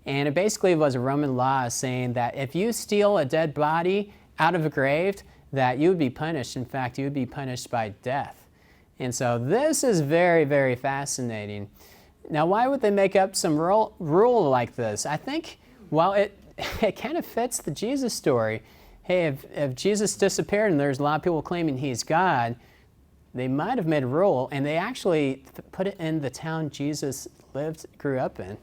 and it basically was a Roman law saying that if you steal a dead body out of a grave, that you would be punished. In fact, you would be punished by death. And so this is very, very fascinating. Now, why would they make up some rule like this? I think, well, it kind of fits the Jesus story. Hey, if Jesus disappeared and there's a lot of people claiming he's God, they might have made a rule, and they actually put it in the town Jesus grew up in.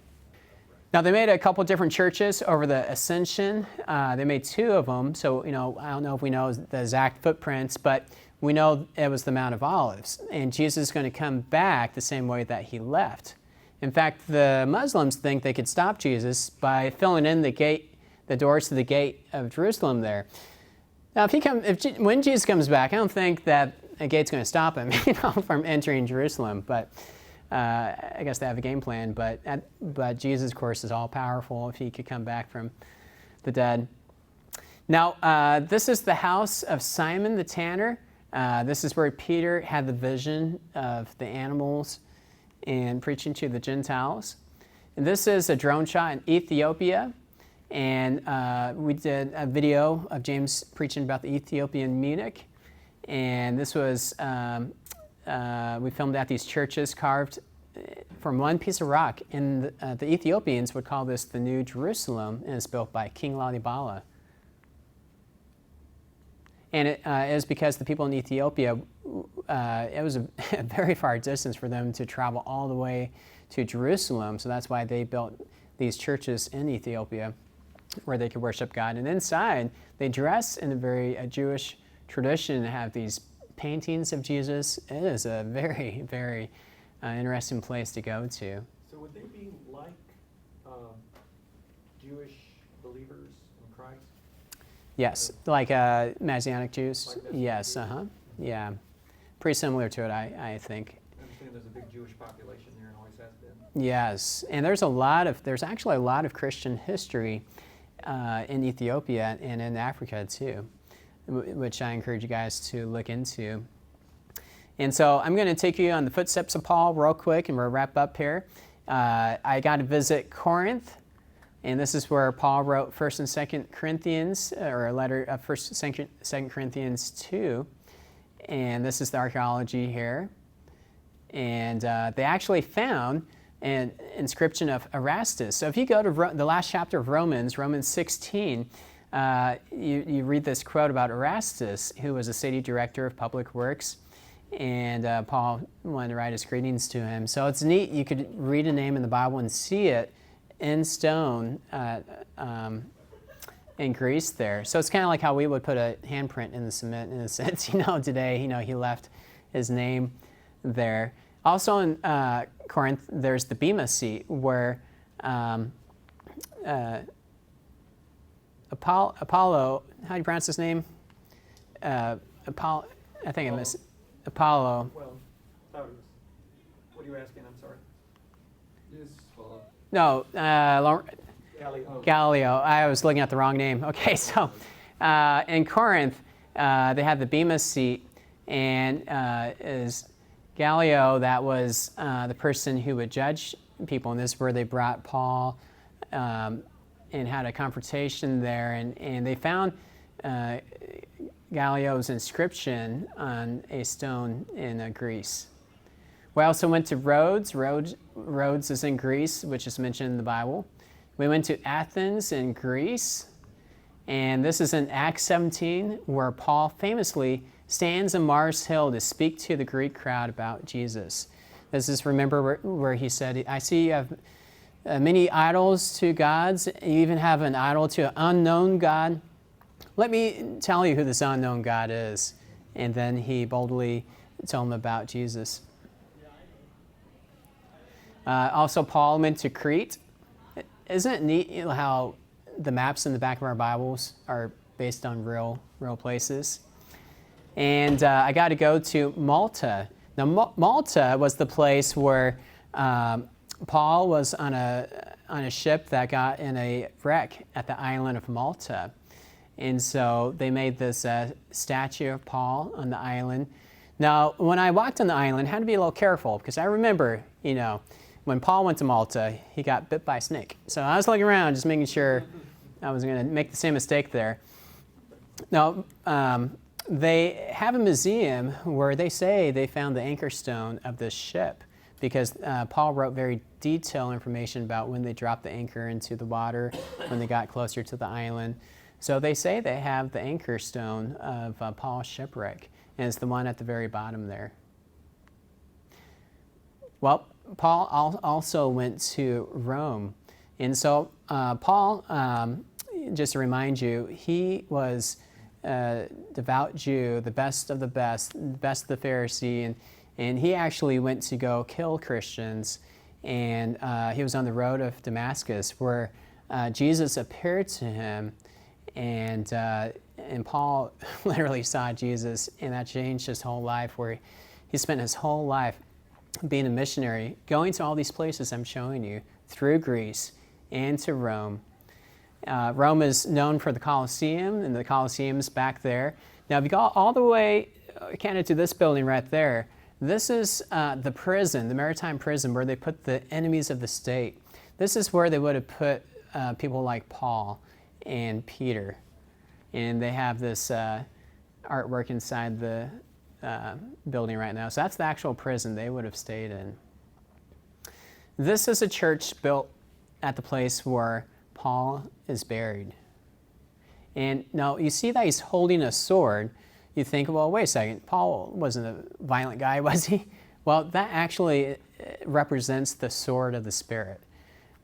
Now, they made a couple different churches over the Ascension. They made 2 of them, so, I don't know if we know the exact footprints, but we know it was the Mount of Olives, and Jesus is going to come back the same way that he left. In fact, the Muslims think they could stop Jesus by filling in the doors to the gate of Jerusalem there. Now, when Jesus comes back, I don't think that a gate's going to stop him, from entering Jerusalem, but I guess they have a game plan, but Jesus, of course, is all-powerful if he could come back from the dead. Now, this is the house of Simon the tanner. This is where Peter had the vision of the animals and preaching to the Gentiles. And this is a drone shot in Ethiopia, and we did a video of James preaching about the Ethiopian eunuch, and this was we filmed at these churches carved from one piece of rock, and the Ethiopians would call this the New Jerusalem, and it's built by King Lalibela. And it is because the people in Ethiopia, it was a very far distance for them to travel all the way to Jerusalem, so that's why they built these churches in Ethiopia where they could worship God. And inside, they dress in a very Jewish tradition and have these paintings of Jesus. It is a very, very interesting place to go to. So would they be like Jewish believers in Christ? Yes, like Messianic Jews. Like Yes, yeah. Pretty similar to it, I think. I understand there's a big Jewish population there and always has been. Yes, and there's actually a lot of Christian history in Ethiopia and in Africa too, which I encourage you guys to look into. And so I'm going to take you on the footsteps of Paul real quick, and we'll wrap up here. I got to visit Corinth, and this is where Paul wrote 1st and 2nd Corinthians, or a letter of 1st, 2nd Corinthians 2. And this is the archaeology here. And they actually found an inscription of Erastus. So if you go to the last chapter of Romans 16, you read this quote about Erastus, who was a city director of public works. And Paul wanted to write his greetings to him. So it's neat. You could read a name in the Bible and see it in stone in Greece there. So it's kind of like how we would put a handprint in the cement in a sense. Today, he left his name there. Also in Corinth, there's the Bema seat where Apollo, how do you pronounce his name? Apollo, I think I missed it. Apollo. Well, what are you asking? I'm sorry. Yes, follow. No, Galileo. I was looking at the wrong name. Okay, so in Corinth, they had the Bema seat, and is Galileo, that was the person who would judge people, and this is where they brought Paul and had a confrontation there, and they found Galileo's inscription on a stone in Greece. We also went to Rhodes. Rhodes is in Greece, which is mentioned in the Bible. We went to Athens in Greece, and this is in Acts 17, where Paul famously stands on Mars Hill to speak to the Greek crowd about Jesus. This is, remember, where he said, I see you have many idols to gods. You even have an idol to an unknown God. Let me tell you who this unknown God is. And then he boldly told them about Jesus. Also, Paul went to Crete. Isn't it neat how the maps in the back of our Bibles are based on real places? And I got to go to Malta. Now, Malta was the place where Paul was on a ship that got in a wreck at the island of Malta. And so they made this statue of Paul on the island. Now, when I walked on the island, I had to be a little careful because I remember, when Paul went to Malta, he got bit by a snake. So I was looking around just making sure I was going to make the same mistake there. Now, they have a museum where they say they found the anchor stone of this ship because Paul wrote very detailed information about when they dropped the anchor into the water, when they got closer to the island. So they say they have the anchor stone of Paul's shipwreck, and it's the one at the very bottom there. Well, Paul also went to Rome, And so Paul, just to remind you, he was a devout Jew, the best of the best of the Pharisee, and he actually went to go kill Christians. And he was on the road of Damascus where Jesus appeared to him, and Paul literally saw Jesus, and that changed his whole life, where he spent his whole life being a missionary, going to all these places I'm showing you, through Greece and to Rome. Rome is known for the Colosseum, and the Colosseum's back there. Now, if you go all the way kind of to this building right there, this is the prison, the maritime prison, where they put the enemies of the state. This is where they would have put people like Paul and Peter. And they have this artwork inside the building right now. So that's the actual prison they would have stayed in. This is a church built at the place where Paul is buried. And now you see that he's holding a sword. You think, well, wait a second, Paul wasn't a violent guy, was he? Well, that actually represents the sword of the Spirit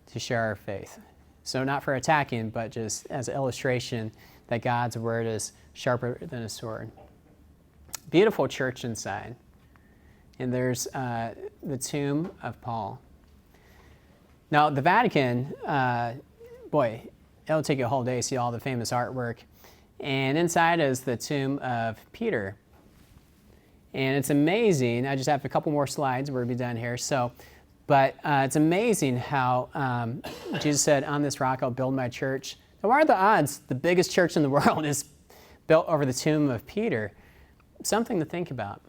to share our faith. So not for attacking, but just as an illustration that God's word is sharper than a sword. Beautiful church inside. And there's the tomb of Paul. Now, the Vatican, boy, it'll take you a whole day to see all the famous artwork. And inside is the tomb of Peter. And it's amazing. I just have a couple more slides. We'll be done here. But it's amazing how Jesus said, on this rock I'll build my church. Now, what are the odds the biggest church in the world is built over the tomb of Peter? Something to think about.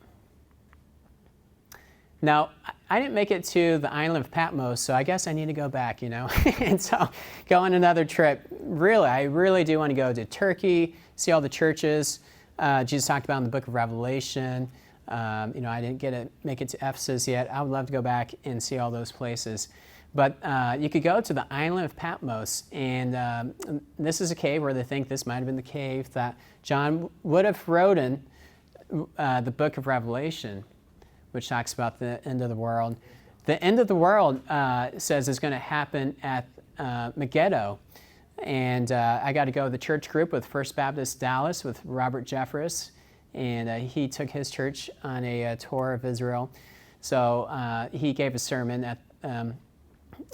Now, I didn't make it to the island of Patmos, so I guess I need to go back, and so go on another trip. Really, I really do want to go to Turkey, see all the churches Jesus talked about in the book of Revelation. I didn't make it to Ephesus yet. I would love to go back and see all those places. But you could go to the island of Patmos, and this is a cave where they think this might have been the cave that John would have wrote in the book of Revelation, which talks about the end of the world. The end of the world says is going to happen at Megiddo. And I got to go to the church group with First Baptist Dallas with Robert Jeffress, and he took his church on a tour of Israel. So he gave a sermon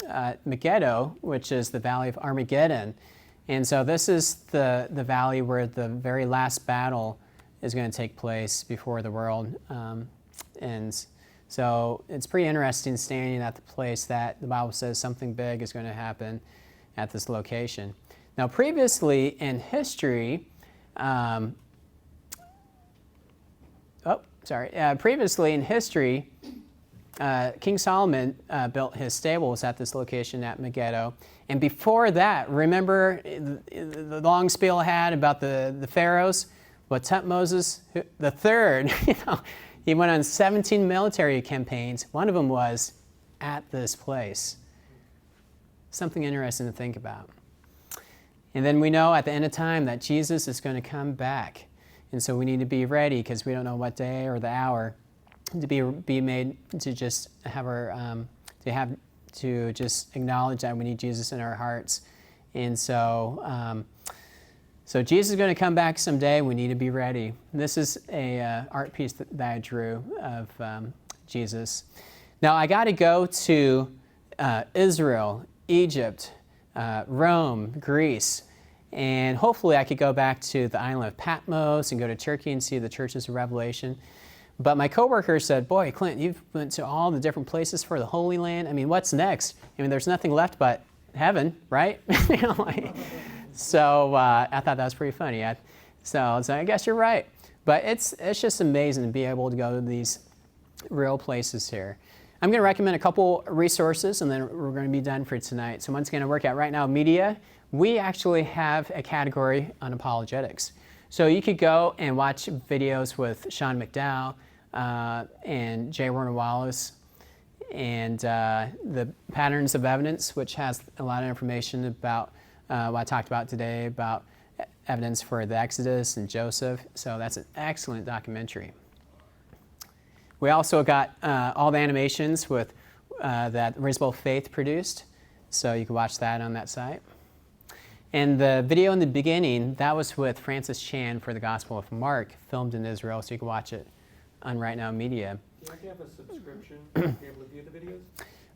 at Megiddo, which is the Valley of Armageddon. And so this is the valley where the very last battle is going to take place before the world. And so it's pretty interesting standing at the place that the Bible says something big is going to happen at this location. Now, previously in history, King Solomon built his stables at this location at Megiddo. And before that, remember the long spiel I had about the pharaohs? Well, Tutmosis III, he went on 17 military campaigns. One of them was at this place. Something interesting to think about. And then we know at the end of time that Jesus is going to come back. And so we need to be ready because we don't know what day or the hour to be made to just have our, to just acknowledge that we need Jesus in our hearts. And so, so Jesus is going to come back someday. We need to be ready. This is a art piece that I drew of Jesus. Now I got to go to Israel, Egypt, Rome, Greece, and hopefully I could go back to the island of Patmos and go to Turkey and see the churches of Revelation. But my coworker said, "Boy, Clint, you've went to all the different places for the Holy Land. I mean, what's next? I mean, there's nothing left but heaven, right?" So I thought that was pretty funny. So I guess you're right. But it's just amazing to be able to go to these real places here. I'm going to recommend a couple resources, and then we're going to be done for tonight. So once again, I work at Right Now Media. We actually have a category on apologetics. So you could go and watch videos with Sean McDowell and J. Warner Wallace, and the Patterns of Evidence, which has a lot of information about what I talked about today, about evidence for the Exodus and Joseph. So that's an excellent documentary. We also got all the animations with that Reasonable Faith produced. So you can watch that on that site. And the video in the beginning, that was with Francis Chan for the Gospel of Mark, filmed in Israel, so you can watch it on Right Now Media. Do you have to have a subscription to be able to view the videos?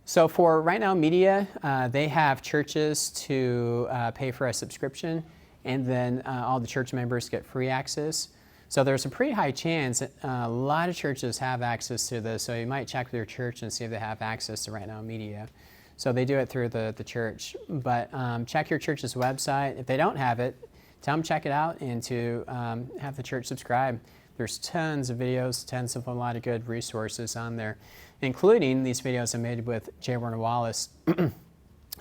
So for Right Now Media, they have churches to pay for a subscription, and then all the church members get free access. So there's a pretty high chance that a lot of churches have access to this, so you might check with your church and see if they have access to Right Now Media. So they do it through the church. But check your church's website. If they don't have it, tell them to check it out and to have the church subscribe. There's tons of videos, tons of a lot of good resources on there, including these videos I made with J. Warner Wallace,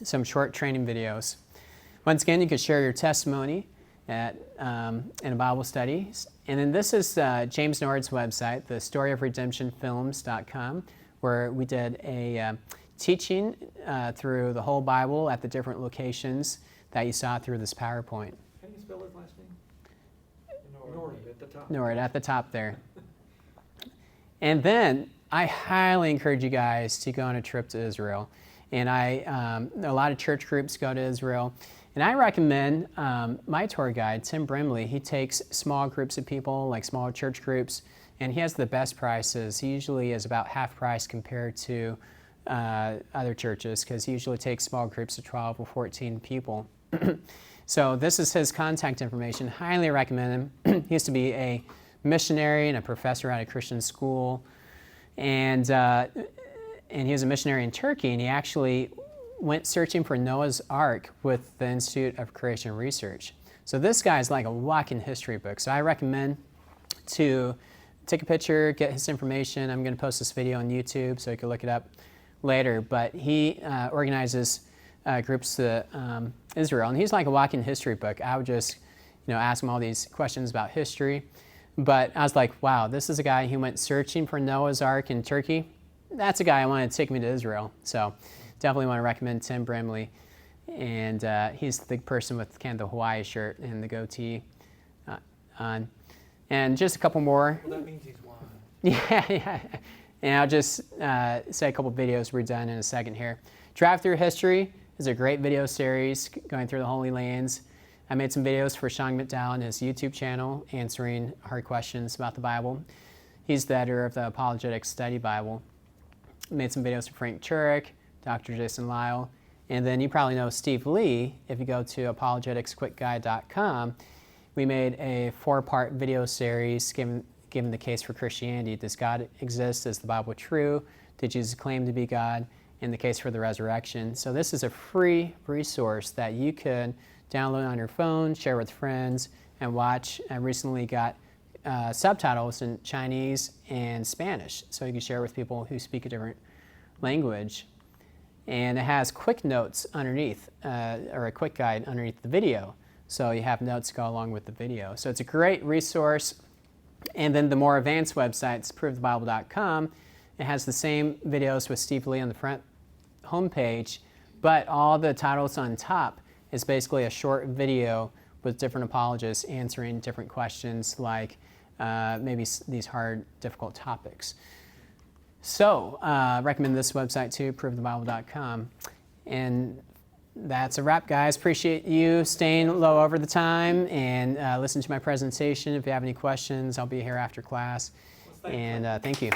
some short training videos. Once again, you can share your testimony in a Bible study. And then this is James Nord's website, the storyofredemptionfilms.com, where we did a teaching through the whole Bible at the different locations that you saw through this PowerPoint. How do you spell his last name? Nord at the top. Nord at the top there. And then I highly encourage you guys to go on a trip to Israel. And a lot of church groups go to Israel. And I recommend my tour guide, Tim Brimley. He takes small groups of people, like small church groups, and he has the best prices. He usually is about half price compared to other churches, because he usually takes small groups of 12 or 14 people. So this is his contact information. Highly recommend him. He used to be a missionary and a professor at a Christian school, and he was a missionary in Turkey, and he actually went searching for Noah's Ark with the Institute of Creation Research. So this guy is like a walking history book. So I recommend to take a picture, get his information. I'm going to post this video on YouTube so you can look it up later. But he organizes groups to Israel, and he's like a walking history book. I would just, ask him all these questions about history. But I was like, wow, this is a guy who went searching for Noah's Ark in Turkey. That's a guy I wanted to take me to Israel. So definitely want to recommend Tim Brimley. And he's the person with kind of the Hawaii shirt and the goatee on. And just a couple more. Well, that means he's wise. Yeah. And I'll just say a couple videos we're done in a second here. Drive Through History is a great video series going through the Holy Lands. I made some videos for Sean McDowell on his YouTube channel answering hard questions about the Bible. He's the editor of the Apologetics Study Bible. Made some videos for Frank Turek, Dr. Jason Lyle, and then you probably know Steve Lee. If you go to apologeticsquickguide.com, we made a 4-part video series given the case for Christianity. Does God exist? Is the Bible true? Did Jesus claim to be God? And the case for the resurrection. So this is a free resource that you can download on your phone, share with friends, and watch. I recently got subtitles in Chinese and Spanish, so you can share with people who speak a different language. And it has quick notes underneath, or a quick guide underneath the video, so you have notes to go along with the video. So it's a great resource. And then the more advanced websites, provethebible.com, it has the same videos with Steve Lee on the front homepage, but all the titles on top is basically a short video with different apologists answering different questions, like maybe these hard, difficult topics. So recommend this website too, provethebible.com. And that's a wrap, guys. Appreciate you staying low over the time and listening to my presentation. If you have any questions, I'll be here after class. And thank you.